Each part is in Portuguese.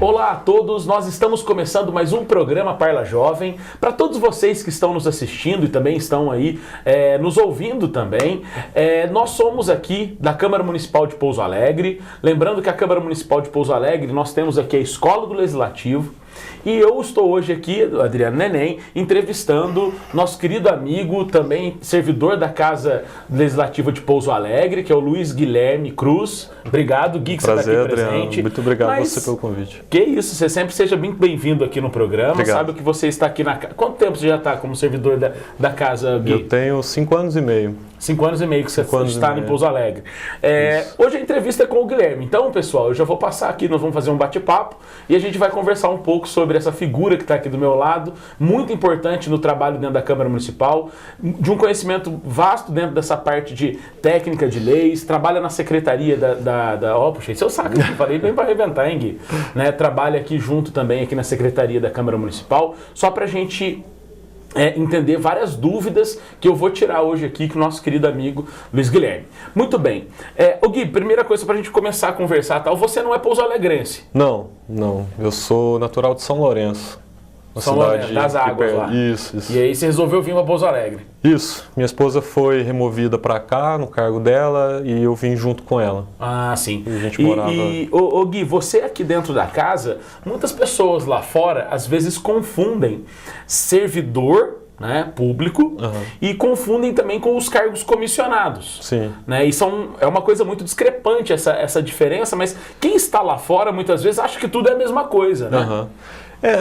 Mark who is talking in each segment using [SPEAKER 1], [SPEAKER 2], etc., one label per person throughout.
[SPEAKER 1] Olá a todos, nós estamos começando mais um programa Parla Jovem. Para todos vocês que estão nos assistindo e também estão aí nos ouvindo também, nós somos aqui da Câmara Municipal de Pouso Alegre. Lembrando que a Câmara Municipal de Pouso Alegre, nós temos aqui a Escola do Legislativo. E eu estou hoje aqui, Adriano Neném, entrevistando nosso querido amigo, também servidor da Casa Legislativa de Pouso Alegre, que é o Luiz Guilherme Cruz. Obrigado, Gui, que
[SPEAKER 2] Prazer,
[SPEAKER 1] você está aqui
[SPEAKER 2] Adriano.
[SPEAKER 1] presente.
[SPEAKER 2] Muito obrigado a você pelo convite.
[SPEAKER 1] Que isso, você sempre seja muito bem-vindo aqui no programa.
[SPEAKER 2] Obrigado.
[SPEAKER 1] Sabe que você está aqui na casa. Quanto tempo você já está como servidor da Casa, Gui?
[SPEAKER 2] Eu tenho 5 anos e meio.
[SPEAKER 1] 5 anos e meio que você está em Pouso Alegre. Hoje a entrevista é com o Guilherme. Então, pessoal, eu já vou passar aqui, nós vamos fazer um bate-papo e a gente vai conversar um pouco sobre essa figura que está aqui do meu lado, muito importante no trabalho dentro da Câmara Municipal, de um conhecimento vasto dentro dessa parte de técnica de leis, trabalha na secretaria puxa, esse é o saco que eu falei bem para arrebentar, hein, Gui? Né? Trabalha aqui junto também, aqui na secretaria da Câmara Municipal, só para a gente entender várias dúvidas que eu vou tirar hoje aqui com o nosso querido amigo Luiz Guilherme. Muito bem. Gui, primeira coisa para a gente começar a conversar, tal, você não é pouso-alegrense?
[SPEAKER 2] Não. Eu sou natural de São Lourenço.
[SPEAKER 1] São Lourenço, das águas lá.
[SPEAKER 2] Isso.
[SPEAKER 1] E aí você resolveu vir para Pouso Alegre?
[SPEAKER 2] Isso. Minha esposa foi removida para cá, no cargo dela, e eu vim junto com ela.
[SPEAKER 1] Ah, sim.
[SPEAKER 2] E a gente morava...
[SPEAKER 1] Gui, você aqui dentro da casa, muitas pessoas lá fora, às vezes confundem servidor, né, público, e confundem também com os cargos comissionados.
[SPEAKER 2] Sim.
[SPEAKER 1] Né, e é uma coisa muito discrepante essa diferença, mas quem está lá fora muitas vezes acha que tudo é a mesma coisa, né?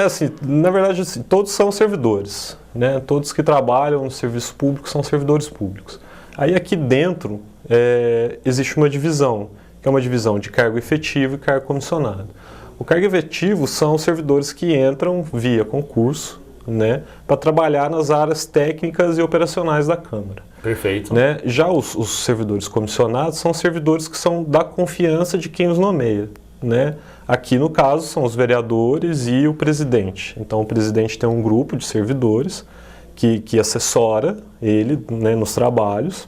[SPEAKER 2] Assim, na verdade, assim, todos são servidores, né? Todos que trabalham no serviço público são servidores públicos. Aí aqui dentro existe uma divisão, que é uma divisão de cargo efetivo e cargo comissionado. O cargo efetivo são os servidores que entram via concurso, né, para trabalhar nas áreas técnicas e operacionais da Câmara.
[SPEAKER 1] Perfeito.
[SPEAKER 2] Né? Já os servidores comissionados são servidores que são da confiança de quem os nomeia. Né? Aqui, no caso, são os vereadores e o presidente. Então, o presidente tem um grupo de servidores que assessora ele, né, nos trabalhos.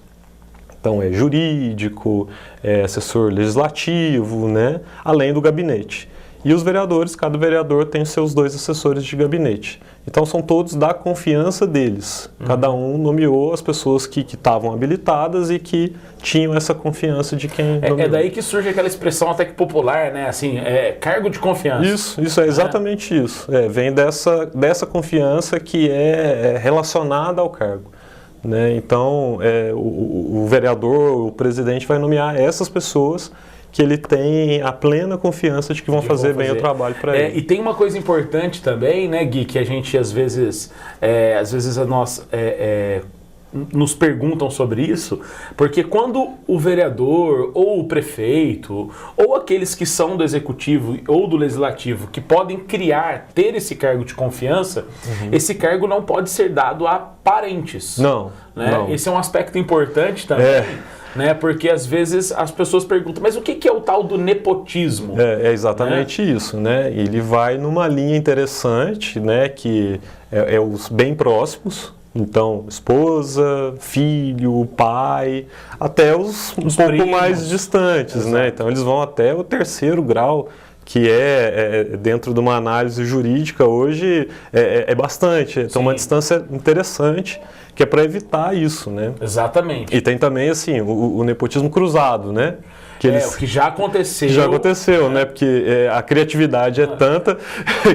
[SPEAKER 2] Então, é jurídico, é assessor legislativo, né, além do gabinete. E os vereadores, cada vereador tem seus 2 assessores de gabinete. Então, são todos da confiança deles. Cada um nomeou as pessoas que estavam habilitadas e que tinham essa confiança de quem nomeou.
[SPEAKER 1] É daí que surge aquela expressão até que popular, né? Assim, cargo de confiança.
[SPEAKER 2] Isso é exatamente isso. Vem dessa confiança que é relacionada ao cargo. Né? Então, o vereador, o presidente vai nomear essas pessoas que ele tem a plena confiança de que vão fazer bem o trabalho para ele.
[SPEAKER 1] E tem uma coisa importante também, né, Gui, que a gente às vezes nos perguntam sobre isso, porque quando o vereador ou o prefeito ou aqueles que são do executivo ou do legislativo que podem ter esse cargo de confiança, esse cargo não pode ser dado a parentes.
[SPEAKER 2] Não.
[SPEAKER 1] Esse é um aspecto importante também. Né? Porque às vezes as pessoas perguntam, mas o que é o tal do nepotismo?
[SPEAKER 2] É exatamente isso, né? Ele vai numa linha interessante, né? Que é os bem próximos. Então, esposa, filho, pai, até os um pouco primos mais distantes. Exato. Né? Então, eles vão até o 3º grau, que dentro de uma análise jurídica hoje é bastante. Então, uma distância interessante, que é para evitar isso, né?
[SPEAKER 1] Exatamente.
[SPEAKER 2] E tem também, assim, o nepotismo cruzado, né?
[SPEAKER 1] O que já aconteceu.
[SPEAKER 2] Já aconteceu, né? Porque a criatividade é tanta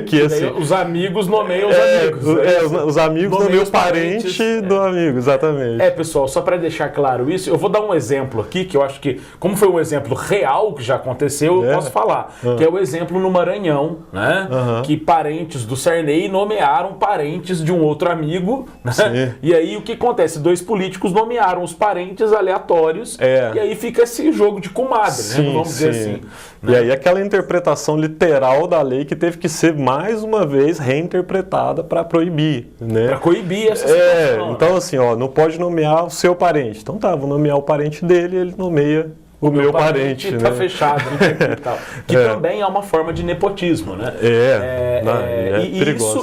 [SPEAKER 2] que assim...
[SPEAKER 1] Os amigos nomeiam os amigos.
[SPEAKER 2] Os amigos nomeiam o parente do amigo, exatamente.
[SPEAKER 1] Pessoal, só para deixar claro isso, eu vou dar um exemplo aqui, que eu acho que, como foi um exemplo real que já aconteceu, eu posso falar. Que é o exemplo no Maranhão, né? Que parentes do Sarney nomearam parentes de um outro amigo, né? E aí o que acontece? 2 políticos nomearam os parentes aleatórios, e aí fica esse jogo de comadre. Né? Vamos dizer assim.
[SPEAKER 2] Né? E aí aquela interpretação literal da lei que teve que ser mais uma vez reinterpretada para proibir. Né?
[SPEAKER 1] Para coibir essa situação.
[SPEAKER 2] Então assim, não pode nomear o seu parente. Então vou nomear o parente dele, ele nomeia o meu parente
[SPEAKER 1] tá
[SPEAKER 2] né?
[SPEAKER 1] fechado, e tal. Que também é uma forma de nepotismo, né?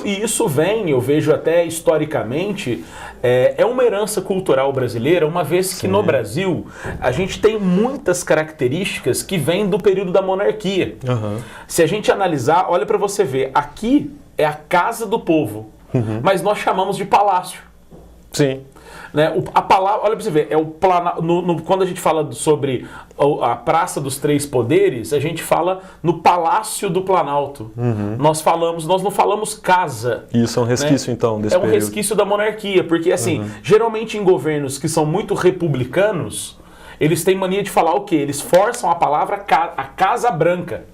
[SPEAKER 1] Isso vem, eu vejo até historicamente, é uma herança cultural brasileira, uma vez que no Brasil a gente tem muitas características que vêm do período da monarquia. Se a gente analisar, olha para você ver, aqui é a casa do povo, mas nós chamamos de palácio.
[SPEAKER 2] Sim.
[SPEAKER 1] Né? A palavra, olha para você ver, é o quando a gente fala sobre a Praça dos Três Poderes, a gente fala no Palácio do Planalto. Nós não falamos casa.
[SPEAKER 2] Isso é um resquício, né? Então, desse período.
[SPEAKER 1] É um resquício da monarquia, porque assim, geralmente em governos que são muito republicanos, eles têm mania de falar o quê? Eles forçam a palavra a Casa Branca.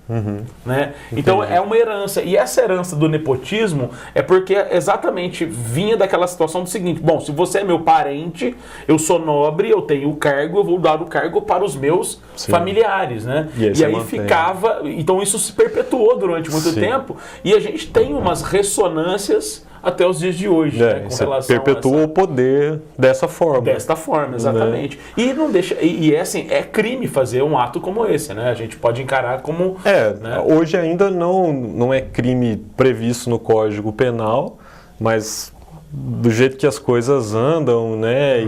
[SPEAKER 1] Né? Então é uma herança. E essa herança do nepotismo é porque exatamente vinha daquela situação do seguinte: bom, se você é meu parente, eu sou nobre, eu tenho o cargo, eu vou dar o cargo para os meus familiares. Né? E aí ficava. Então isso se perpetuou durante muito tempo e a gente tem umas ressonâncias até os dias de hoje, né, com relação
[SPEAKER 2] perpetua o poder dessa forma.
[SPEAKER 1] Desta forma, exatamente. Né? E não deixa. E é assim, é crime fazer um ato como esse, né? A gente pode encarar como. Né?
[SPEAKER 2] Hoje ainda não é crime previsto no Código Penal, mas do jeito que as coisas andam, né?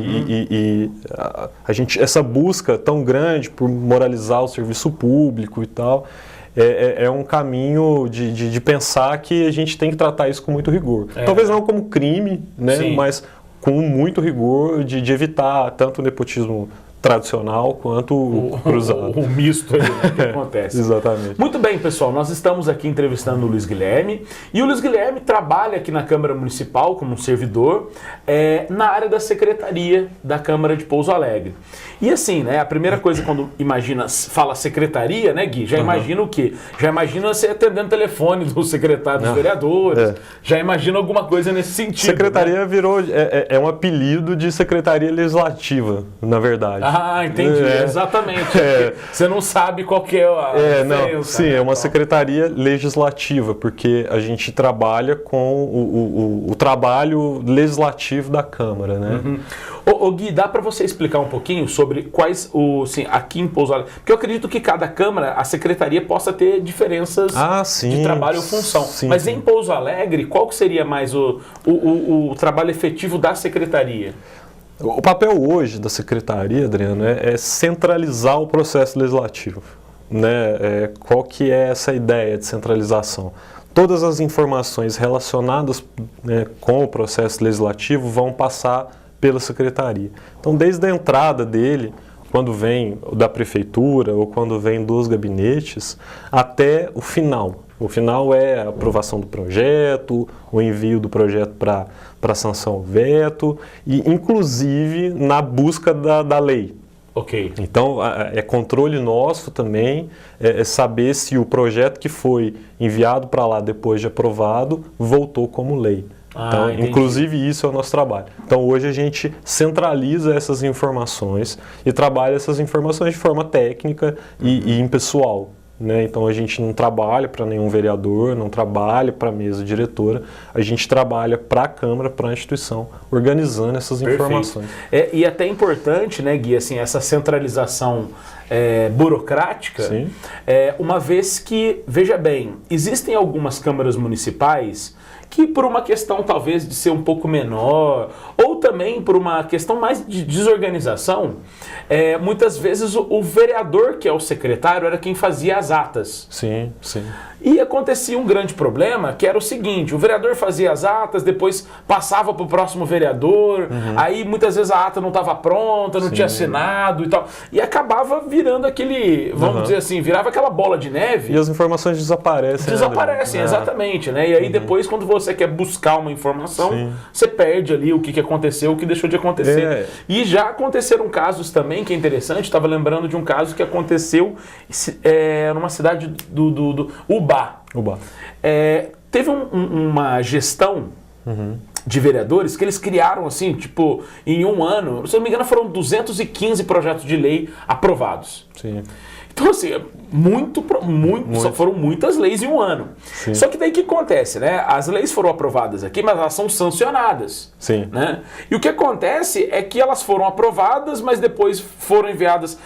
[SPEAKER 2] Essa busca tão grande por moralizar o serviço público e tal. É um caminho de pensar que a gente tem que tratar isso com muito rigor. Talvez não como crime, né? Mas com muito rigor de evitar tanto o nepotismo tradicional quanto o cruzado.
[SPEAKER 1] O misto aí, né, que acontece.
[SPEAKER 2] Exatamente.
[SPEAKER 1] Muito bem, pessoal, nós estamos aqui entrevistando o Luiz Guilherme, e o Luiz Guilherme trabalha aqui na Câmara Municipal como um servidor na área da secretaria da Câmara de Pouso Alegre. E assim, né, a primeira coisa quando fala secretaria, né, Gui, já imagina o quê? Já imagina você atendendo o telefone do secretário dos vereadores, já imagina alguma coisa nesse sentido.
[SPEAKER 2] Secretaria,
[SPEAKER 1] né?
[SPEAKER 2] virou, um apelido de secretaria legislativa, na verdade.
[SPEAKER 1] Ah, entendi, exatamente. Você não sabe qual que é a diferença.
[SPEAKER 2] Sim, é uma secretaria legislativa, porque a gente trabalha com o trabalho legislativo da Câmara, né?
[SPEAKER 1] Ô Gui, dá para você explicar um pouquinho sobre quais, aqui em Pouso Alegre, porque eu acredito que cada Câmara, a secretaria possa ter diferenças de trabalho ou função, mas em Pouso Alegre, qual que seria mais o trabalho efetivo da secretaria?
[SPEAKER 2] O papel hoje da secretaria, Adriano, é centralizar o processo legislativo. Né? Qual que é essa ideia de centralização? Todas as informações relacionadas, né, com o processo legislativo vão passar pela secretaria. Então, desde a entrada dele, quando vem da prefeitura ou quando vem dos gabinetes, até o final. O final é a aprovação do projeto, o envio do projeto para sanção ao veto e, inclusive, na busca da lei.
[SPEAKER 1] Ok.
[SPEAKER 2] Então, é controle nosso também, saber se o projeto que foi enviado para lá depois de aprovado voltou como lei. Então, inclusive, isso é o nosso trabalho. Então, hoje a gente centraliza essas informações e trabalha essas informações de forma técnica e impessoal. Né? Então, a gente não trabalha para nenhum vereador, não trabalha para a mesa diretora, a gente trabalha para a Câmara, para a instituição, organizando essas informações.
[SPEAKER 1] E até importante, né, Gui, assim, essa centralização burocrática, uma vez que, veja bem, existem algumas câmaras municipais que por uma questão talvez de ser um pouco menor, ou também por uma questão mais de desorganização, muitas vezes o vereador, que é o secretário, era quem fazia as atas.
[SPEAKER 2] Sim, sim.
[SPEAKER 1] E acontecia um grande problema, que era o seguinte: o vereador fazia as atas, depois passava para o próximo vereador, aí muitas vezes a ata não estava pronta, não tinha assinado e tal, e acabava virando aquele, vamos dizer assim, virava aquela bola de neve.
[SPEAKER 2] E as informações desaparecem.
[SPEAKER 1] Desaparecem, exatamente, né? E aí depois, quando você quer buscar uma informação, você perde ali o que aconteceu, o que deixou de acontecer. E já aconteceram casos também, que é interessante, estava lembrando de um caso que aconteceu numa cidade do Ubá. Teve uma gestão de vereadores que eles criaram assim, tipo, em um ano, se não me engano foram 215 projetos de lei aprovados.
[SPEAKER 2] Sim.
[SPEAKER 1] Então, assim, só foram muitas leis em um ano.
[SPEAKER 2] Sim.
[SPEAKER 1] Só que daí o que acontece, né? As leis foram aprovadas aqui, mas elas são sancionadas.
[SPEAKER 2] Sim.
[SPEAKER 1] Né? E o que acontece é que elas foram aprovadas, mas depois foram enviadas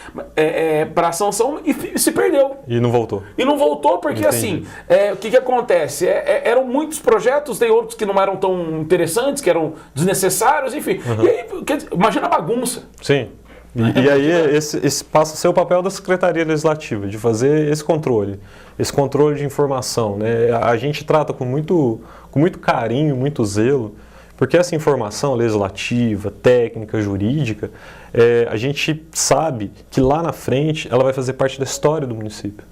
[SPEAKER 1] para a sanção e se perdeu.
[SPEAKER 2] E não voltou.
[SPEAKER 1] E não voltou porque,
[SPEAKER 2] Entendi.
[SPEAKER 1] assim, o que acontece? Eram muitos projetos, tem outros que não eram tão interessantes, que eram desnecessários, enfim. E aí, imagina a bagunça.
[SPEAKER 2] Sim. E aí esse passa a ser o papel da Secretaria Legislativa, de fazer esse controle de informação, né? A gente trata com muito carinho, muito zelo, porque essa informação legislativa, técnica, jurídica, a gente sabe que lá na frente ela vai fazer parte da história do município,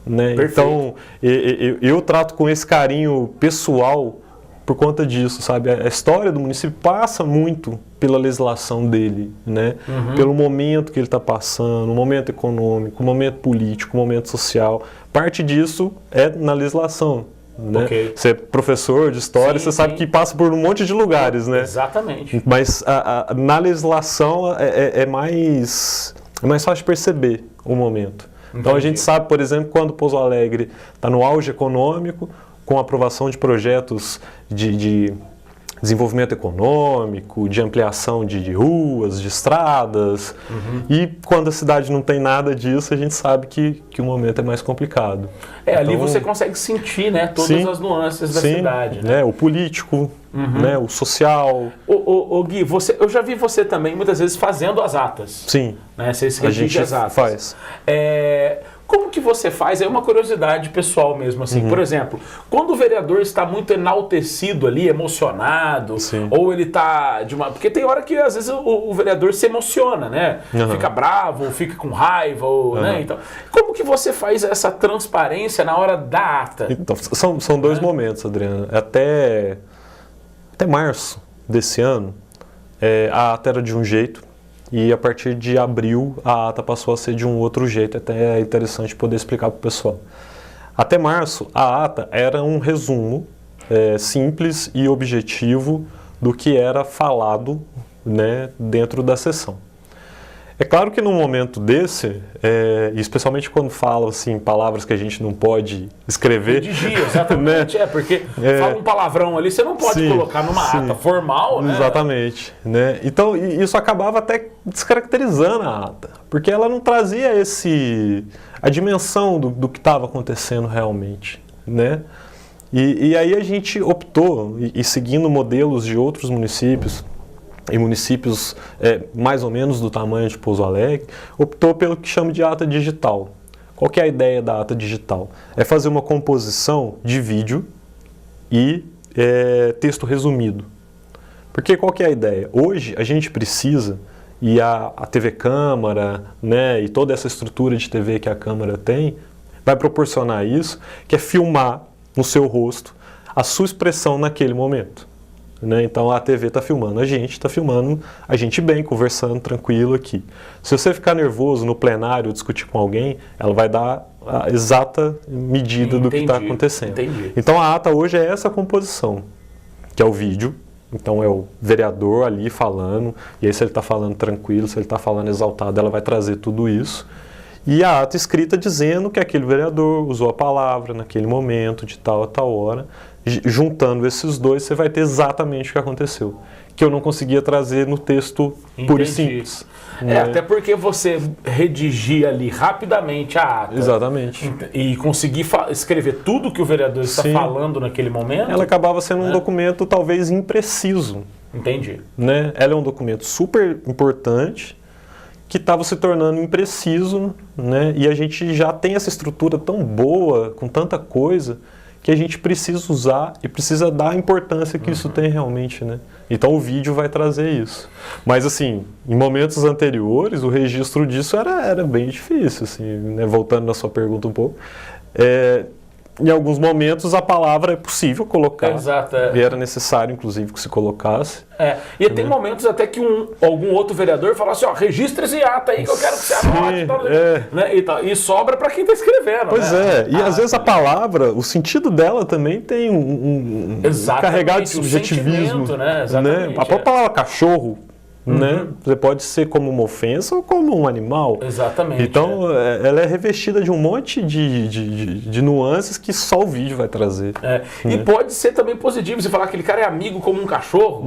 [SPEAKER 2] né? Então, eu trato com esse carinho pessoal por conta disso, sabe? A história do município passa muito pela legislação dele, né? Pelo momento que ele está passando, o momento econômico, o momento político, o momento social. Parte disso é na legislação, né? Okay. Você é professor de história, você sabe que passa por um monte de lugares, né?
[SPEAKER 1] Exatamente.
[SPEAKER 2] Mas na legislação é mais fácil de perceber o momento. Entendi. Então a gente sabe, por exemplo, quando Pouso Alegre está no auge econômico, com a aprovação de projetos de desenvolvimento econômico, de ampliação de ruas, de estradas. E quando a cidade não tem nada disso, a gente sabe que o momento é mais complicado.
[SPEAKER 1] Então, ali você consegue sentir, né, todas as nuances da cidade.
[SPEAKER 2] Né? O político, né, o social.
[SPEAKER 1] Gui, eu já vi você também muitas vezes fazendo as atas.
[SPEAKER 2] Sim.
[SPEAKER 1] Né? Você redige as atas.
[SPEAKER 2] Faz.
[SPEAKER 1] Como que você faz? É uma curiosidade pessoal mesmo, assim. Por exemplo, quando o vereador está muito enaltecido ali, emocionado, ou ele está porque tem hora que às vezes o vereador se emociona, né? Fica bravo, fica com raiva, né? Então, como que você faz essa transparência na hora da ata?
[SPEAKER 2] Então, são dois momentos, Adriano. Até março desse ano, a ata era de um jeito. E a partir de abril, a ata passou a ser de um outro jeito, até é interessante poder explicar para o pessoal. Até março, a ata era um resumo simples e objetivo do que era falado, né, dentro da sessão. É claro que num momento desse, especialmente quando fala assim, palavras que a gente não pode escrever...
[SPEAKER 1] Redigir, exatamente, né? Porque fala um palavrão ali, você não pode colocar numa ata formal, né?
[SPEAKER 2] Exatamente. Né? Então, isso acabava até descaracterizando a ata, porque ela não trazia a dimensão do que estava acontecendo realmente, né? E aí a gente optou, e seguindo modelos de outros municípios, em municípios mais ou menos do tamanho de Pouso Alegre, optou pelo que chama de ata digital. Qual que é a ideia da ata digital? É fazer uma composição de vídeo e texto resumido. Porque qual que é a ideia? Hoje a gente precisa, e a TV Câmara, né, e toda essa estrutura de TV que a Câmara tem, vai proporcionar isso, que é filmar no seu rosto a sua expressão naquele momento. Né? Então a TV está filmando a gente bem, conversando tranquilo aqui. Se você ficar nervoso no plenário discutir com alguém, ela vai dar a exata medida do que está acontecendo.
[SPEAKER 1] Entendi.
[SPEAKER 2] Então a ata hoje é essa composição, que é o vídeo. Então é o vereador ali falando, e aí se ele está falando tranquilo, se ele está falando exaltado, ela vai trazer tudo isso. E a ata escrita dizendo que aquele vereador usou a palavra naquele momento, de tal a tal hora. Juntando esses dois, você vai ter exatamente o que aconteceu. Que eu não conseguia trazer no texto puro e simples.
[SPEAKER 1] Até porque você redigir ali rapidamente a ata.
[SPEAKER 2] Exatamente.
[SPEAKER 1] E conseguir escrever tudo que o vereador está falando naquele momento.
[SPEAKER 2] Ela acabava sendo um documento talvez impreciso.
[SPEAKER 1] Entendi.
[SPEAKER 2] Né? Ela é um documento super importante que estava se tornando impreciso, né? E a gente já tem essa estrutura tão boa, com tanta coisa, que a gente precisa usar e precisa dar a importância que isso tem realmente, né? Então o vídeo vai trazer isso. Mas assim, em momentos anteriores, o registro disso era bem difícil, assim, né? Voltando na sua pergunta um pouco. Em alguns momentos a palavra é possível colocar.
[SPEAKER 1] Exato.
[SPEAKER 2] E era necessário, inclusive, que se colocasse.
[SPEAKER 1] E tem momentos até que algum outro vereador fala assim, registra esse ata aí que eu quero que você anote. Né? E sobra para quem está escrevendo.
[SPEAKER 2] Pois e às vezes a palavra, o sentido dela também tem um carregado de subjetivismo.
[SPEAKER 1] Né? Exatamente.
[SPEAKER 2] A própria palavra cachorro, né? Você pode ser como uma ofensa ou como um animal.
[SPEAKER 1] Exatamente.
[SPEAKER 2] Então, ela é revestida de um monte de nuances que só o vídeo vai trazer.
[SPEAKER 1] E pode ser também positivo, você falar que aquele cara é amigo como um cachorro.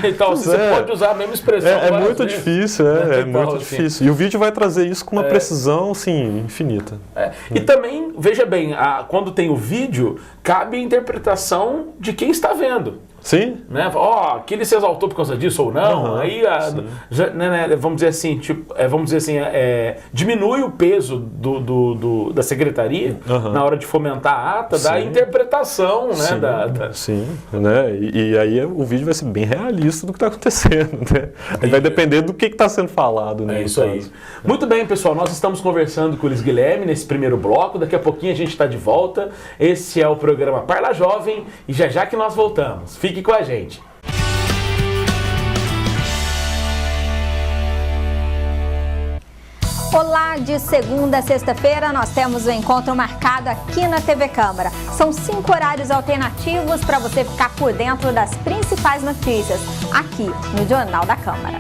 [SPEAKER 1] Então, você pode usar a mesma expressão.
[SPEAKER 2] É muito difícil, é muito difícil. E o vídeo vai trazer isso com uma precisão, assim, infinita.
[SPEAKER 1] E também, veja bem, quando tem o vídeo, cabe a interpretação de quem está vendo.
[SPEAKER 2] Sim.
[SPEAKER 1] Né? Que ele se exaltou por causa disso ou não. Aí, vamos dizer assim, diminui o peso da secretaria na hora de fomentar a ata, da interpretação, né?
[SPEAKER 2] Sim, né? E aí o vídeo vai ser bem realista do que está acontecendo, né? Vai depender do que está sendo falado, né?
[SPEAKER 1] É isso aí. Muito bem, pessoal, nós estamos conversando com o Luiz Guilherme nesse primeiro bloco, daqui a pouquinho a gente está de volta. Esse é o programa Parla Jovem e já que nós voltamos. Fique com a gente.
[SPEAKER 3] Olá, de segunda a sexta-feira nós temos um encontro marcado aqui na TV Câmara. São 5 horários alternativos para você ficar por dentro das principais notícias, aqui no Jornal da Câmara.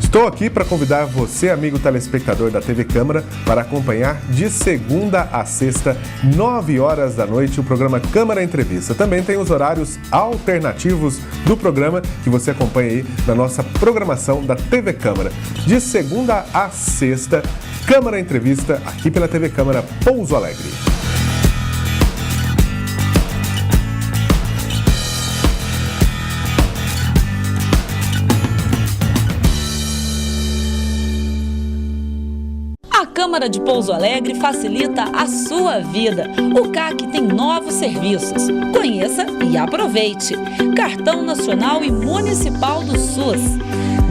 [SPEAKER 4] Estou aqui para convidar você, amigo telespectador da TV Câmara, para acompanhar de segunda a sexta, 9 horas da noite, o programa Câmara Entrevista. Também tem os horários alternativos do programa que você acompanha aí na nossa programação da TV Câmara. De segunda a sexta, Câmara Entrevista, aqui pela TV Câmara Pouso Alegre.
[SPEAKER 5] A Câmara de Pouso Alegre facilita a sua vida. O CAC tem novos serviços. Conheça e aproveite. Cartão Nacional e Municipal do SUS.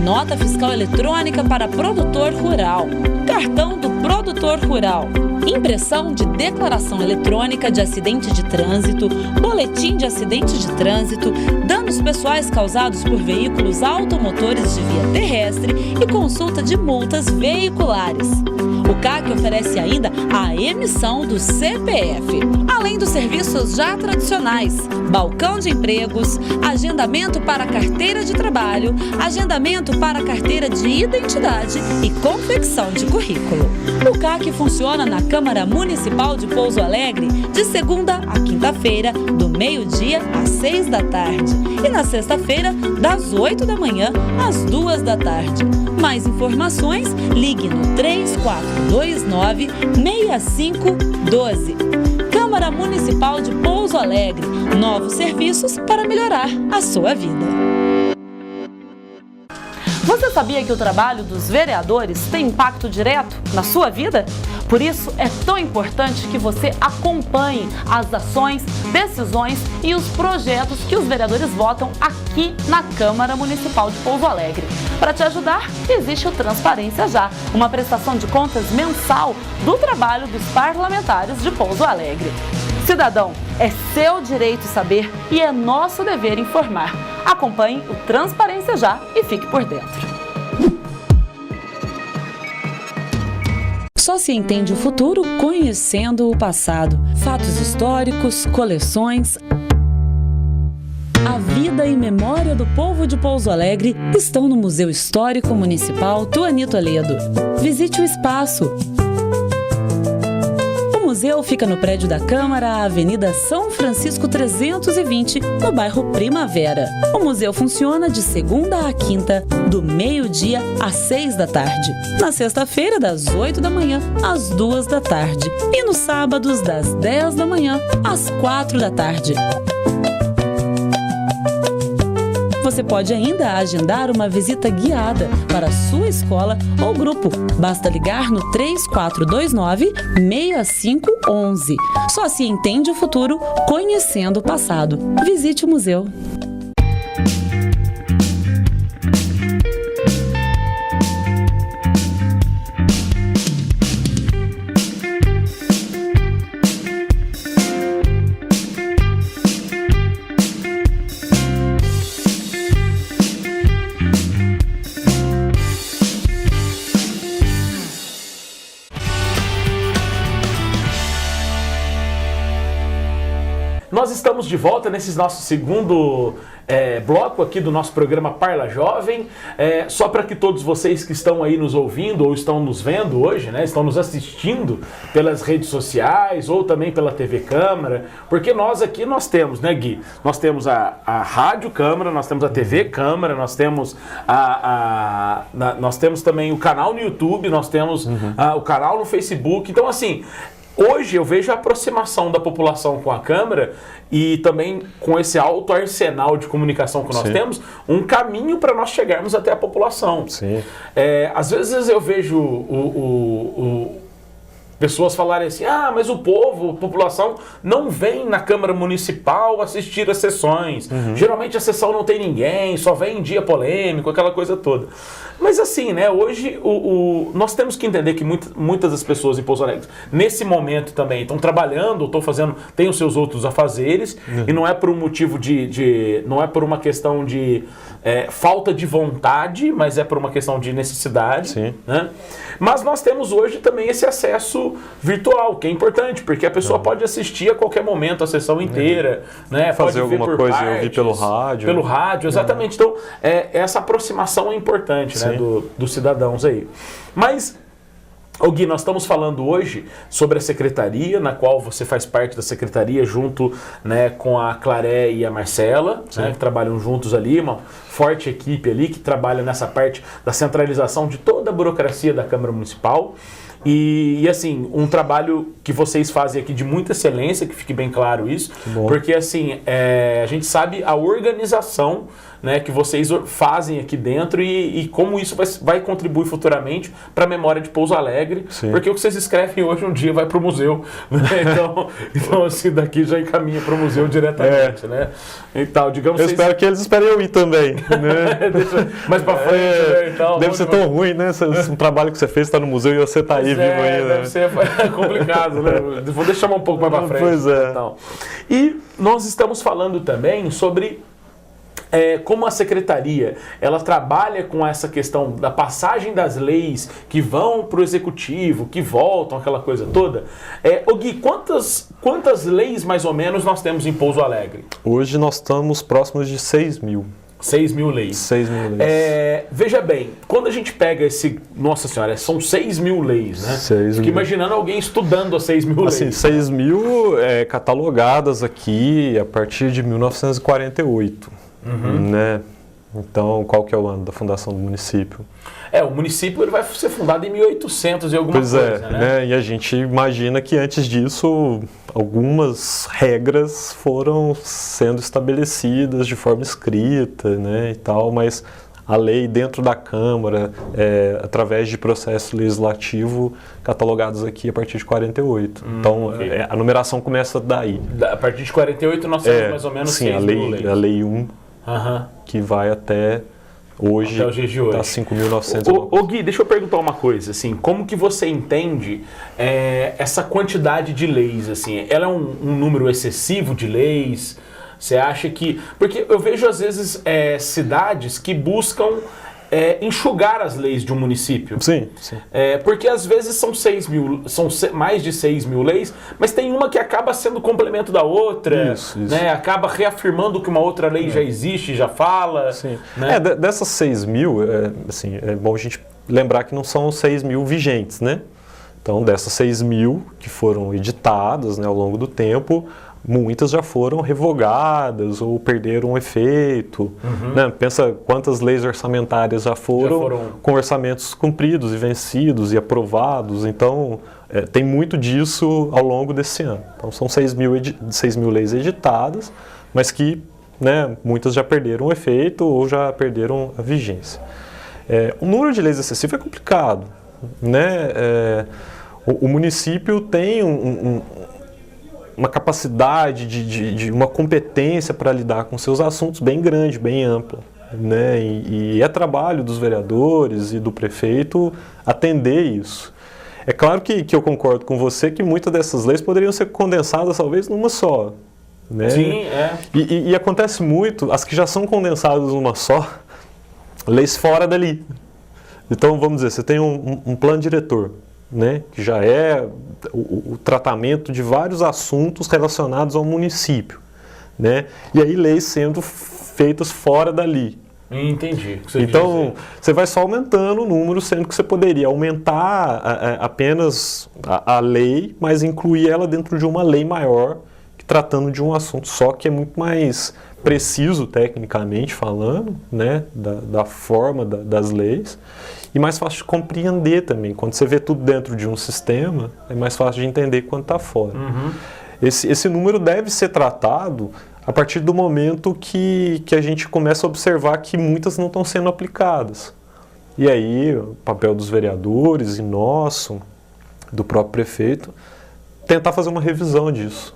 [SPEAKER 5] Nota fiscal eletrônica para produtor rural. Cartão do produtor rural. Impressão de declaração eletrônica de acidente de trânsito, boletim de acidente de trânsito, danos pessoais causados por veículos automotores de via terrestre e consulta de multas veiculares. O CAC oferece ainda a emissão do CPF, além dos serviços já tradicionais, balcão de empregos, agendamento para carteira de trabalho, agendamento para carteira de identidade e confecção de currículo. O CAC funciona na Câmara Municipal de Pouso Alegre de segunda a quinta-feira, do meio-dia às 6 da tarde e na sexta-feira, das 8 da manhã às 2 da tarde. Mais informações, ligue no 3429-6512. Câmara Municipal de Pouso Alegre. Novos serviços para melhorar a sua vida. Você sabia que o trabalho dos vereadores tem impacto direto na sua vida? Por isso, é tão importante que você acompanhe as ações, decisões e os projetos que os vereadores votam aqui na Câmara Municipal de Pouso Alegre. Para te ajudar, existe o Transparência Já, uma prestação de contas mensal do trabalho dos parlamentares de Pouso Alegre. Cidadão, é seu direito saber e é nosso dever informar. Acompanhe o Transparência Já e fique por dentro. Só se entende o futuro conhecendo o passado. Fatos históricos, coleções. A vida e memória do povo de Pouso Alegre estão no Museu Histórico Municipal Tuani Toledo. Visite o espaço. O museu fica no prédio da Câmara, Avenida São Francisco 320, no bairro Primavera. O museu funciona de segunda a quinta, do meio-dia às 6 da tarde. Na sexta-feira, das 8 da manhã às 2 da tarde. E nos sábados, das 10 da manhã às 4 da tarde. Você pode ainda agendar uma visita guiada para a sua escola ou grupo. Basta ligar no 3429-6511. Só se entende o futuro conhecendo o passado. Visite o museu.
[SPEAKER 1] nós estamos de volta nesse nosso segundo bloco aqui do nosso programa Parla Jovem. Só para que todos vocês que estão aí nos ouvindo ou estão nos vendo hoje, né, estão nos assistindo pelas redes sociais ou também pela TV Câmara, porque nós aqui nós temos, né, Gui? Nós temos a Rádio Câmara, nós temos a TV Câmara, nós temos nós temos também o canal no YouTube, nós temos o canal no Facebook. Então, assim, hoje eu vejo a aproximação da população com a Câmara e também com esse alto arsenal de comunicação que nós temos, um caminho para nós chegarmos até a população.
[SPEAKER 2] Sim.
[SPEAKER 1] Às vezes eu vejo pessoas falarem assim, mas o povo, a população, não vem na Câmara Municipal assistir as sessões. Geralmente a sessão não tem ninguém, só vem em dia polêmico, aquela coisa toda. Mas assim, né, hoje nós temos que entender que muitas das pessoas em Pouso Alegre, nesse momento também, estão trabalhando, têm os seus outros afazeres, e não é por um motivo não é por uma questão de falta de vontade, mas é por uma questão de necessidade.
[SPEAKER 2] Sim.
[SPEAKER 1] Né? Mas nós temos hoje também esse acesso virtual, que é importante, porque a pessoa pode assistir a qualquer momento a sessão inteira, né?
[SPEAKER 2] Fazer
[SPEAKER 1] pode ver
[SPEAKER 2] alguma
[SPEAKER 1] por
[SPEAKER 2] coisa
[SPEAKER 1] partes,
[SPEAKER 2] e ouvir pelo rádio.
[SPEAKER 1] Pelo rádio, exatamente. Então, essa aproximação é importante, né, dos cidadãos aí. Mas, Gui, nós estamos falando hoje sobre a secretaria, na qual você faz parte da secretaria junto, né, com a Claré e a Marcela, né, que trabalham juntos ali, uma forte equipe ali que trabalha nessa parte da centralização de toda a burocracia da Câmara Municipal. E assim, um trabalho que vocês fazem aqui de muita excelência, que fique bem claro isso, porque assim, a gente sabe a organização, né, que vocês fazem aqui dentro e como isso vai contribuir futuramente para a memória de Pouso Alegre, porque o que vocês escrevem hoje um dia vai para o museu, né? Então assim, daqui já encaminha para o museu diretamente, né? Então, digamos,
[SPEAKER 2] eu espero que eles esperem eu ir também, né?
[SPEAKER 1] Mais para frente, né? Então,
[SPEAKER 2] deve ser tão ruim, né? Um trabalho que você fez está no museu e você está aí vivo ainda.
[SPEAKER 1] Deve ser complicado, né? Vou deixar um pouco mais para frente.
[SPEAKER 2] Pois é.
[SPEAKER 1] Então. E nós estamos falando também sobre como a secretaria ela trabalha com essa questão da passagem das leis que vão para o executivo, que voltam, aquela coisa toda. Gui, quantas leis mais ou menos nós temos em Pouso Alegre?
[SPEAKER 2] Hoje nós estamos próximos de 6 mil.
[SPEAKER 1] 6 mil leis.
[SPEAKER 2] 6 mil leis.
[SPEAKER 1] Veja bem, quando a gente pega Nossa Senhora, são 6 mil leis, né?
[SPEAKER 2] 6
[SPEAKER 1] Fico
[SPEAKER 2] mil.
[SPEAKER 1] imaginando alguém estudando as 6 mil
[SPEAKER 2] assim,
[SPEAKER 1] leis.
[SPEAKER 2] 6 mil catalogadas aqui a partir de 1948. Né? Então, qual que é o ano da fundação do município?
[SPEAKER 1] O município ele vai ser fundado em 1800 e alguma coisa, né?
[SPEAKER 2] E a gente imagina que antes disso algumas regras foram sendo estabelecidas de forma escrita, né, e tal, mas a lei dentro da Câmara, através de processo legislativo, catalogados aqui a partir de 48. Então, a numeração começa daí.
[SPEAKER 1] A partir de 48 nós temos mais ou menos 6 mil leis.
[SPEAKER 2] A lei 1, que vai até hoje,
[SPEAKER 1] até os dias de hoje.
[SPEAKER 2] Tá 5.900.
[SPEAKER 1] Gui, deixa eu perguntar uma coisa, assim, como que você entende essa quantidade de leis, assim? Ela é um número excessivo de leis? Você acha que... Porque eu vejo, às vezes, cidades que buscam enxugar as leis de um município.
[SPEAKER 2] Sim.
[SPEAKER 1] Porque, às vezes, são mais de 6 mil leis, mas tem uma que acaba sendo complemento da outra,
[SPEAKER 2] isso.
[SPEAKER 1] Né? Acaba reafirmando que uma outra lei já existe, já fala.
[SPEAKER 2] Sim.
[SPEAKER 1] Né?
[SPEAKER 2] Dessas 6 mil, é bom a gente lembrar que não são 6 mil vigentes, né? Então, dessas 6 mil que foram editadas, né, ao longo do tempo, muitas já foram revogadas ou perderam o efeito. Né? Pensa quantas leis orçamentárias já foram com orçamentos cumpridos e vencidos e aprovados. Então, tem muito disso ao longo desse ano. Então, são 6 mil leis editadas, mas que, né, muitas já perderam o efeito ou já perderam a vigência. O número de leis excessivo é complicado. Né? O município tem uma capacidade de uma competência para lidar com seus assuntos bem grande, bem ampla, né? E é trabalho dos vereadores e do prefeito atender isso. É claro que eu concordo com você que muitas dessas leis poderiam ser condensadas talvez numa só, né?
[SPEAKER 1] Sim,
[SPEAKER 2] E acontece muito, as que já são condensadas numa só, leis fora dali. Então, vamos dizer, você tem um plano diretor, né, que já é o tratamento de vários assuntos relacionados ao município. né? E aí leis sendo feitas fora dali.
[SPEAKER 1] Entendi.
[SPEAKER 2] Então, você vai só aumentando o número, sendo que você poderia aumentar apenas a lei, mas incluir ela dentro de uma lei maior, tratando de um assunto só que é muito mais preciso, tecnicamente falando, né, da forma das leis, e mais fácil de compreender também. Quando você vê tudo dentro de um sistema, é mais fácil de entender quando está fora.
[SPEAKER 1] Uhum.
[SPEAKER 2] Esse número deve ser tratado a partir do momento que a gente começa a observar que muitas não estão sendo aplicadas. E aí, o papel dos vereadores e nosso, do próprio prefeito, tentar fazer uma revisão disso,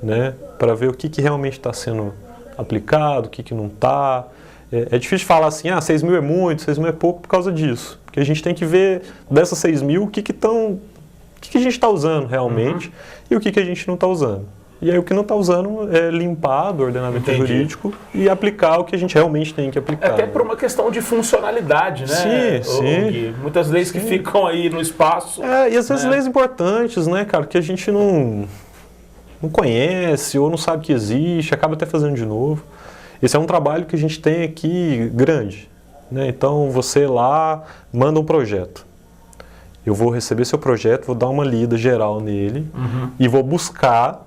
[SPEAKER 2] né, para ver o que realmente está sendo aplicado, o que não está. É difícil falar assim, 6 mil é muito, 6 mil é pouco por causa disso. Porque a gente tem que ver dessas 6 mil o que a gente está usando realmente e o que a gente não está usando. E aí o que não está usando é limpar do ordenamento jurídico e aplicar o que a gente realmente tem que aplicar.
[SPEAKER 1] Até por uma questão de funcionalidade, né?
[SPEAKER 2] Sim.
[SPEAKER 1] Gui? Muitas leis que ficam aí no espaço.
[SPEAKER 2] E às vezes leis importantes, né, cara, que a gente não conhece ou não sabe que existe, acaba até fazendo de novo. Esse é um trabalho que a gente tem aqui grande, né? Então você lá manda um projeto. Eu vou receber seu projeto, vou dar uma lida geral nele e vou buscar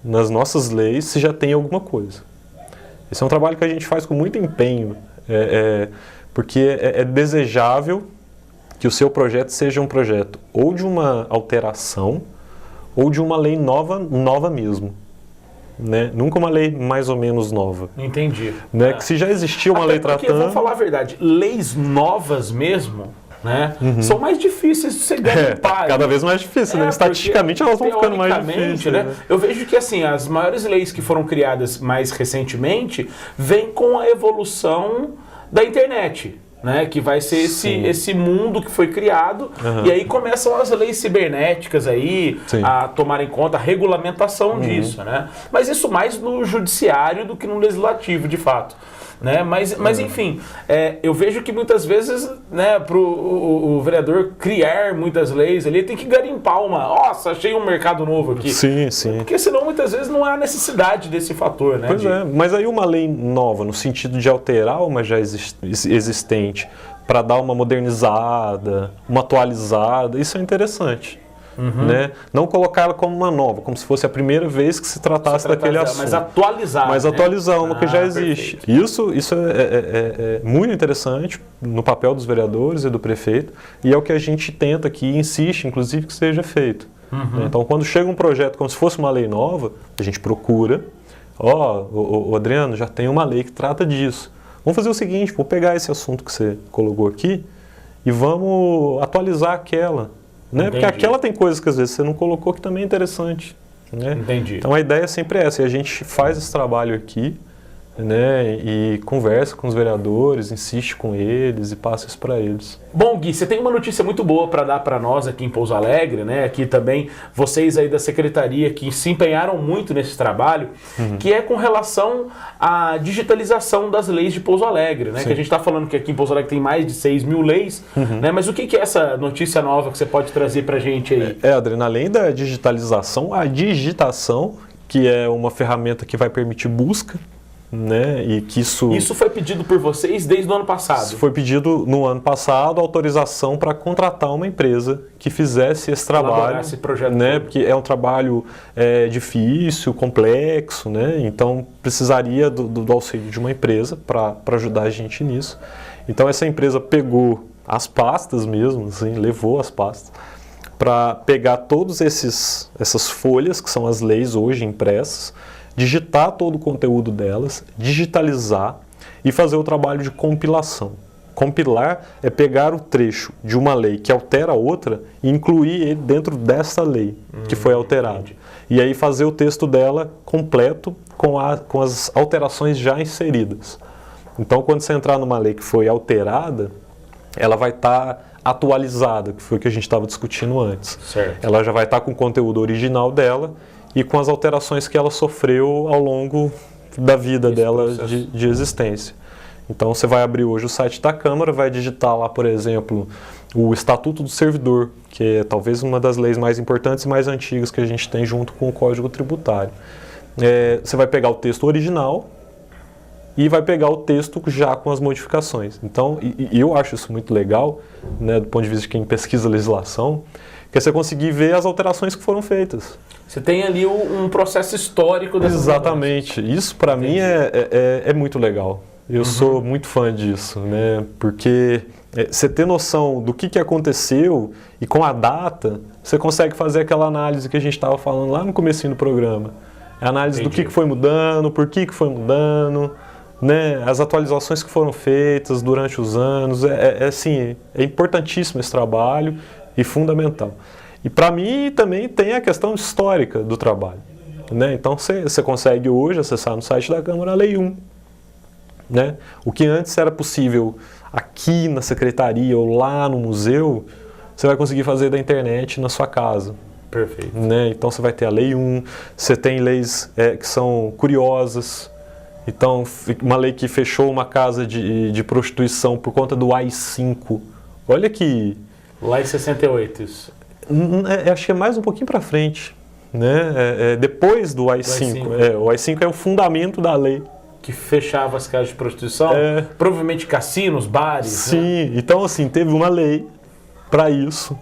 [SPEAKER 2] nas nossas leis se já tem alguma coisa. Esse é um trabalho que a gente faz com muito empenho, porque é desejável que o seu projeto seja um projeto ou de uma alteração ou de uma lei nova mesmo. Né? Nunca uma lei mais ou menos nova.
[SPEAKER 1] Entendi.
[SPEAKER 2] Né? Que se já existia uma lei tratando...
[SPEAKER 1] Vamos falar a verdade, leis novas mesmo, né, são mais difíceis de você garimpar.
[SPEAKER 2] Cada vez mais difícil, né? Estatisticamente elas vão ficando mais difíceis.
[SPEAKER 1] Né? Eu vejo que assim, as maiores leis que foram criadas mais recentemente vêm com a evolução da internet. Né, que vai ser esse mundo que foi criado, e aí começam as leis cibernéticas aí a tomar em conta a regulamentação disso, né? Mas isso mais no judiciário do que no legislativo, de fato. Né? Mas enfim, eu vejo que muitas vezes, né, para o vereador criar muitas leis, ele tem que garimpar nossa, achei um mercado novo aqui.
[SPEAKER 2] Sim.
[SPEAKER 1] Porque senão muitas vezes não há necessidade desse fator, né?
[SPEAKER 2] Pois mas aí uma lei nova, no sentido de alterar uma já existente, para dar uma modernizada, uma atualizada, isso é interessante. Né? Não colocar ela como uma nova, como se fosse a primeira vez que se tratasse daquele assunto.
[SPEAKER 1] Mas atualizar.
[SPEAKER 2] Mas atualizar uma que já existe.
[SPEAKER 1] Perfeito.
[SPEAKER 2] Isso é muito interessante no papel dos vereadores e do prefeito, e é o que a gente tenta aqui e insiste, inclusive, que seja feito. Então, quando chega um projeto como se fosse uma lei nova, a gente procura, o Adriano, já tem uma lei que trata disso. Vamos fazer o seguinte, vou pegar esse assunto que você colocou aqui e vamos atualizar aquela. Né? Porque aquela tem coisas que às vezes você não colocou que também é interessante. Né?
[SPEAKER 1] Entendi.
[SPEAKER 2] Então a ideia é sempre essa, e a gente faz esse trabalho aqui, né, e conversa com os vereadores, insiste com eles e passa isso para eles.
[SPEAKER 1] Bom, Gui, você tem uma notícia muito boa para dar para nós aqui em Pouso Alegre, né? Aqui também, vocês aí da secretaria que se empenharam muito nesse trabalho, que é com relação à digitalização das leis de Pouso Alegre, né? Que a gente está falando que aqui em Pouso Alegre tem mais de 6 mil leis, né? Mas o que é essa notícia nova que você pode trazer para a gente aí?
[SPEAKER 2] Adriano, além da digitalização, a digitação, que é uma ferramenta que vai permitir busca, né? E que isso
[SPEAKER 1] foi pedido por vocês desde o ano passado?
[SPEAKER 2] Foi pedido no ano passado autorização para contratar uma empresa que fizesse esse trabalho,
[SPEAKER 1] esse projeto,
[SPEAKER 2] né? Porque é um trabalho difícil, complexo, né? Então precisaria do auxílio de uma empresa para ajudar a gente nisso. Então essa empresa pegou as pastas mesmo, assim, levou as pastas para pegar todas essas folhas que são as leis hoje impressas, digitar todo o conteúdo delas, digitalizar e fazer o trabalho de compilação. Compilar é pegar o trecho de uma lei que altera a outra e incluir ele dentro dessa lei que foi alterada.
[SPEAKER 1] Entendi.
[SPEAKER 2] E aí fazer o texto dela completo com as alterações já inseridas. Então, quando você entrar numa lei que foi alterada, ela vai estar atualizada, que foi o que a gente estava discutindo antes.
[SPEAKER 1] Certo.
[SPEAKER 2] Ela já vai estar com o conteúdo original dela e com as alterações que ela sofreu ao longo da vida dela de existência. Então você vai abrir hoje o site da Câmara, vai digitar lá, por exemplo, o Estatuto do Servidor, que é talvez uma das leis mais importantes e mais antigas que a gente tem junto com o Código Tributário. você vai pegar o texto original e vai pegar o texto já com as modificações. Então, e eu acho isso muito legal, né, do ponto de vista de quem pesquisa legislação, que é você conseguir ver as alterações que foram feitas.
[SPEAKER 1] Você tem ali um processo histórico dessas
[SPEAKER 2] Exatamente.
[SPEAKER 1] mudanças.
[SPEAKER 2] Isso, para mim, é muito legal. Eu sou muito fã disso, né? Porque você ter noção do que aconteceu e com a data, você consegue fazer aquela análise que a gente estava falando lá no comecinho do programa. A análise do que foi mudando, por que foi mudando, né? As atualizações que foram feitas durante os anos. Assim, é importantíssimo esse trabalho e fundamental. E para mim também tem a questão histórica do trabalho, né? Então você consegue hoje acessar no site da Câmara a Lei 1. Né? O que antes era possível aqui na secretaria ou lá no museu, você vai conseguir fazer da internet na sua casa.
[SPEAKER 1] Perfeito.
[SPEAKER 2] Né? Então você vai ter a Lei 1, você tem leis que são curiosas. Então, uma lei que fechou uma casa de prostituição por conta do AI-5. Olha que...
[SPEAKER 1] Lá em 68 isso.
[SPEAKER 2] Acho que é mais um pouquinho para frente. Né? Depois do AI-5. O AI-5 é o fundamento da lei.
[SPEAKER 1] Que fechava as casas de prostituição, provavelmente cassinos, bares.
[SPEAKER 2] Sim,
[SPEAKER 1] né?
[SPEAKER 2] Então assim, teve uma lei para isso,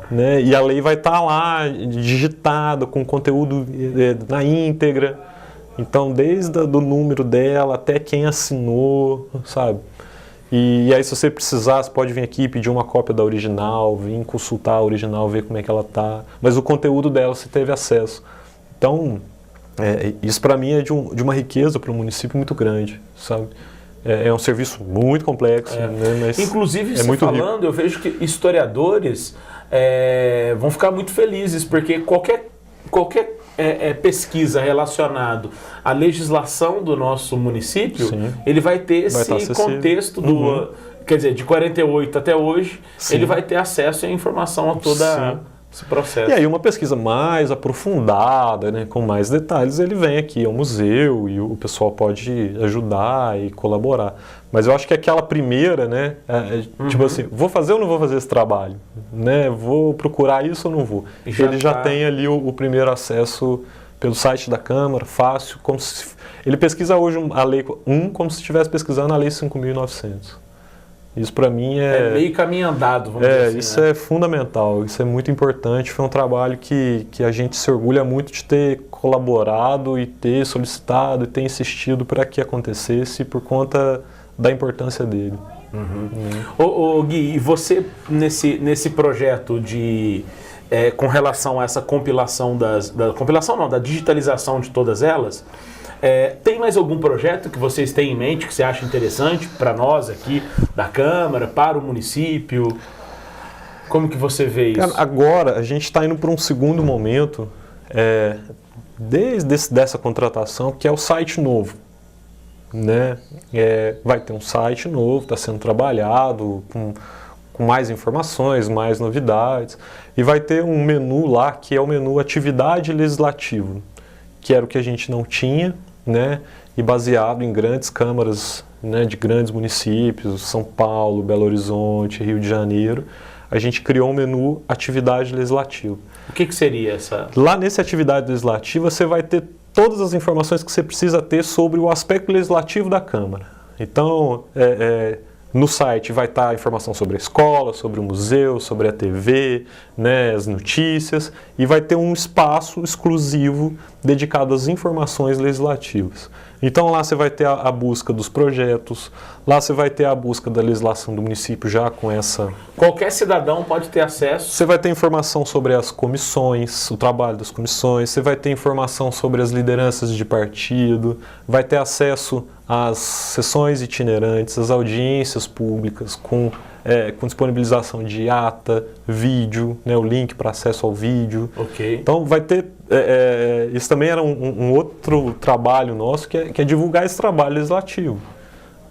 [SPEAKER 2] né? E a lei vai estar lá digitada com conteúdo na íntegra. Então, desde o número dela até quem assinou, sabe? E aí, se você precisar, você pode vir aqui pedir uma cópia da original, vir consultar a original, ver como é que ela tá. Mas o conteúdo dela você teve acesso. Então, isso para mim é de uma riqueza para o município muito grande, sabe? É um serviço muito complexo, né? Mas
[SPEAKER 1] inclusive, você
[SPEAKER 2] muito
[SPEAKER 1] falando,
[SPEAKER 2] rico.
[SPEAKER 1] Eu vejo que historiadores vão ficar muito felizes, porque qualquer pesquisa relacionada à legislação do nosso município, ele vai ter esse contexto do... Quer dizer, de 48 até hoje, ele vai ter acesso à informação a toda... esse processo.
[SPEAKER 2] E aí uma pesquisa mais aprofundada, né, com mais detalhes, ele vem aqui ao museu e o pessoal pode ajudar e colaborar. Mas eu acho que aquela primeira, né, tipo assim, vou fazer ou não vou fazer esse trabalho? Né, vou procurar isso ou não vou? Ele já tem ali o primeiro acesso pelo site da Câmara, fácil, como se, ele pesquisa hoje a Lei 1 como se estivesse pesquisando a Lei 5.900. Isso para mim
[SPEAKER 1] é meio caminho andado, vamos dizer assim.
[SPEAKER 2] Isso é fundamental, isso é muito importante. Foi um trabalho que a gente se orgulha muito de ter colaborado e ter solicitado e ter insistido para que acontecesse por conta da importância dele.
[SPEAKER 1] Ô Gui, e você nesse projeto com relação a essa compilação da digitalização de todas elas, tem mais algum projeto que vocês têm em mente que você acha interessante para nós aqui da Câmara, para o município? Como que você vê isso?
[SPEAKER 2] Cara, agora a gente está indo para um segundo momento, dessa contratação, que é o site novo. Né? Vai ter um site novo, está sendo trabalhado com mais informações, mais novidades, e vai ter um menu lá que é o menu Atividade Legislativa, que era o que a gente não tinha, né? E baseado em grandes câmaras, né, de grandes municípios, São Paulo, Belo Horizonte, Rio de Janeiro, a gente criou um menu Atividade Legislativa.
[SPEAKER 1] O que seria essa?
[SPEAKER 2] Lá nesse Atividade Legislativa você vai ter todas as informações que você precisa ter sobre o aspecto legislativo da Câmara. Então, no site vai estar informação sobre a escola, sobre o museu, sobre a TV, né, as notícias, e vai ter um espaço exclusivo dedicado às informações legislativas. Então lá você vai ter a busca dos projetos, lá você vai ter a busca da legislação do município já com essa...
[SPEAKER 1] Qualquer cidadão pode ter acesso?
[SPEAKER 2] Você vai ter informação sobre as comissões, o trabalho das comissões, você vai ter informação sobre as lideranças de partido, vai ter acesso às sessões itinerantes, às audiências públicas com disponibilização de ata, vídeo, né, o link para acesso ao vídeo.
[SPEAKER 1] Okay.
[SPEAKER 2] Então vai ter... isso também era um outro trabalho nosso, que é divulgar esse trabalho legislativo,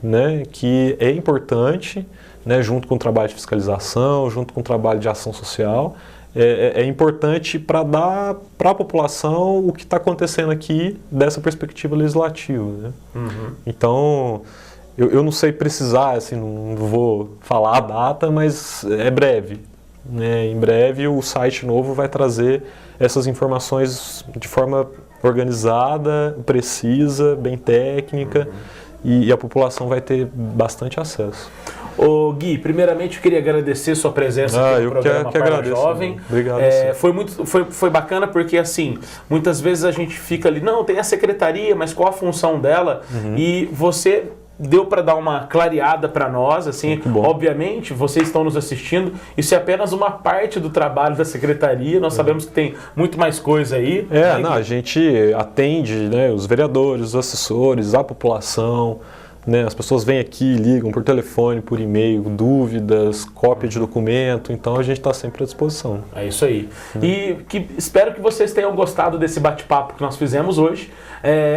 [SPEAKER 2] né, que é importante, né, junto com o trabalho de fiscalização, junto com o trabalho de ação social, é importante para dar para a população o que está acontecendo aqui dessa perspectiva legislativa. Né? Então, eu não sei precisar, assim, não vou falar a data, mas é breve. né? Em breve o site novo vai trazer essas informações de forma organizada, precisa, bem técnica, e a população vai ter bastante acesso.
[SPEAKER 1] Ô Gui, primeiramente eu queria agradecer sua presença aqui no programa Parla Jovem.
[SPEAKER 2] Obrigado.
[SPEAKER 1] Foi bacana porque assim, muitas vezes a gente fica ali, não, tem a secretaria, mas qual a função dela? E você deu para dar uma clareada para nós, assim, obviamente, vocês estão nos assistindo, isso é apenas uma parte do trabalho da secretaria, nós sabemos que tem muito mais coisa aí.
[SPEAKER 2] A gente atende, né, os vereadores, os assessores, a população, né, as pessoas vêm aqui, ligam por telefone, por e-mail, dúvidas, cópia de documento, então a gente está sempre à disposição.
[SPEAKER 1] É isso aí. E espero que vocês tenham gostado desse bate-papo que nós fizemos hoje.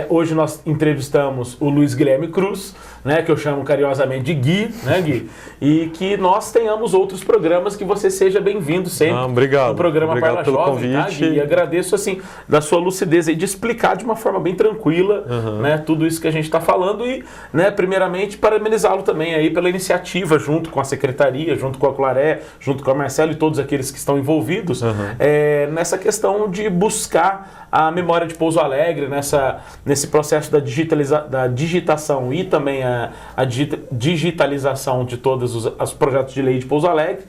[SPEAKER 1] Hoje nós entrevistamos o Luiz Guilherme Cruz, né, que eu chamo carinhosamente de Gui, né, Gui? E que nós tenhamos outros programas, que você seja bem-vindo sempre no programa Parla Jovem, tá, Gui? E agradeço, assim, da sua lucidez aí de explicar de uma forma bem tranquila, né, tudo isso que a gente está falando e, né, primeiramente, parabenizá-lo também aí pela iniciativa, junto com a secretaria, junto com a Claré, junto com a Marcelo e todos aqueles que estão envolvidos, nessa questão de buscar a memória de Pouso Alegre, nesse processo da digitação e também a digitalização de todos os projetos de lei de Pouso Alegre,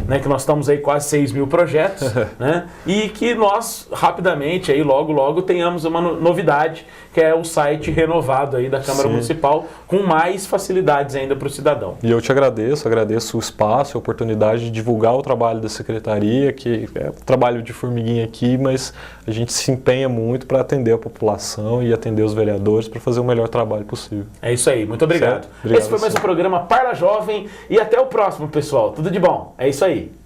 [SPEAKER 1] né, que nós estamos aí quase 6 mil projetos, né, e que nós rapidamente, aí, logo tenhamos uma novidade, que é o site renovado aí da Câmara Municipal, com mais facilidades ainda para o cidadão.
[SPEAKER 2] E eu te agradeço o espaço, a oportunidade de divulgar o trabalho da Secretaria, que é um trabalho de formiguinha aqui, mas a gente se empenha muito para atender a população e atender os vereadores para fazer o melhor trabalho possível.
[SPEAKER 1] É isso aí, muito obrigado. Esse foi mais um programa Parla Jovem e até o próximo, pessoal. Tudo de bom. É isso aí.